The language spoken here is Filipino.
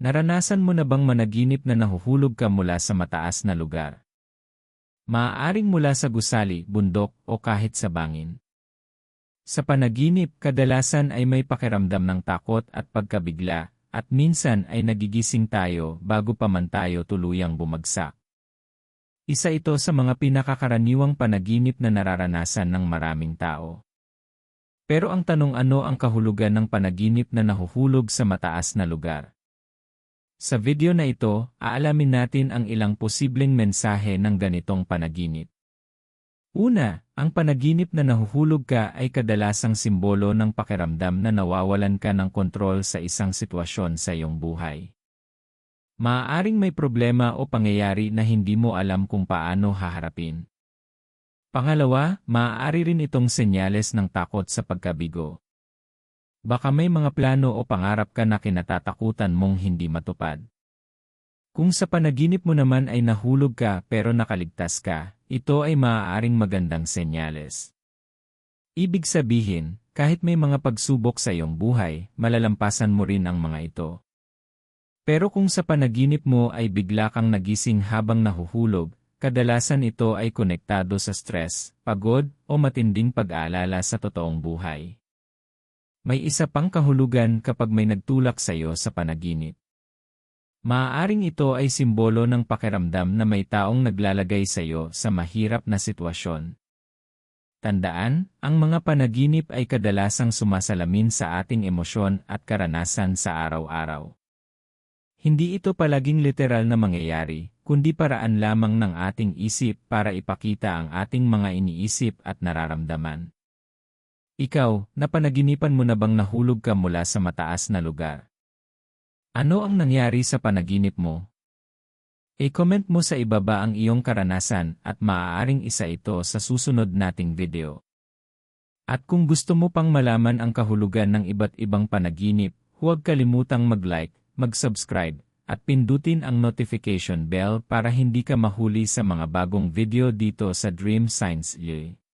Naranasan mo na bang managinip na nahuhulog ka mula sa mataas na lugar? Maaaring mula sa gusali, bundok, o kahit sa bangin. Sa panaginip, kadalasan ay may pakiramdam ng takot at pagkabigla, at minsan ay nagigising tayo bago pa man tayo tuluyang bumagsak. Isa ito sa mga pinakakaraniwang panaginip na nararanasan ng maraming tao. Pero ang tanong, ano ang kahulugan ng panaginip na nahuhulog sa mataas na lugar? Sa video na ito, aalamin natin ang ilang posibleng mensahe ng ganitong panaginip. Una, ang panaginip na nahuhulog ka ay kadalasang simbolo ng pakiramdam na nawawalan ka ng kontrol sa isang sitwasyon sa iyong buhay. Maaaring may problema o pangyayari na hindi mo alam kung paano haharapin. Pangalawa, maaari rin itong senyales ng takot sa pagkabigo. Baka may mga plano o pangarap ka na kinatatakutan mong hindi matupad. Kung sa panaginip mo naman ay nahulog ka pero nakaligtas ka, ito ay maaaring magandang senyales. Ibig sabihin, kahit may mga pagsubok sa iyong buhay, malalampasan mo rin ang mga ito. Pero kung sa panaginip mo ay bigla kang nagising habang nahuhulog, kadalasan ito ay konektado sa stress, pagod, o matinding pag-aalala sa totoong buhay. May isa pang kahulugan kapag may nagtulak sa iyo sa panaginip. Maaaring ito ay simbolo ng pakiramdam na may taong naglalagay sa iyo sa mahirap na sitwasyon. Tandaan, ang mga panaginip ay kadalasang sumasalamin sa ating emosyon at karanasan sa araw-araw. Hindi ito palaging literal na mangyayari, kundi paraan lamang ng ating isip para ipakita ang ating mga iniisip at nararamdaman. Ikaw, napanaginipan mo na bang nahulog ka mula sa mataas na lugar? Ano ang nangyari sa panaginip mo? I-comment mo sa ibaba ang iyong karanasan at maaaring isa ito sa susunod nating video. At kung gusto mo pang malaman ang kahulugan ng iba't ibang panaginip, huwag kalimutang mag-like, mag-subscribe, at pindutin ang notification bell para hindi ka mahuli sa mga bagong video dito sa Dream Science.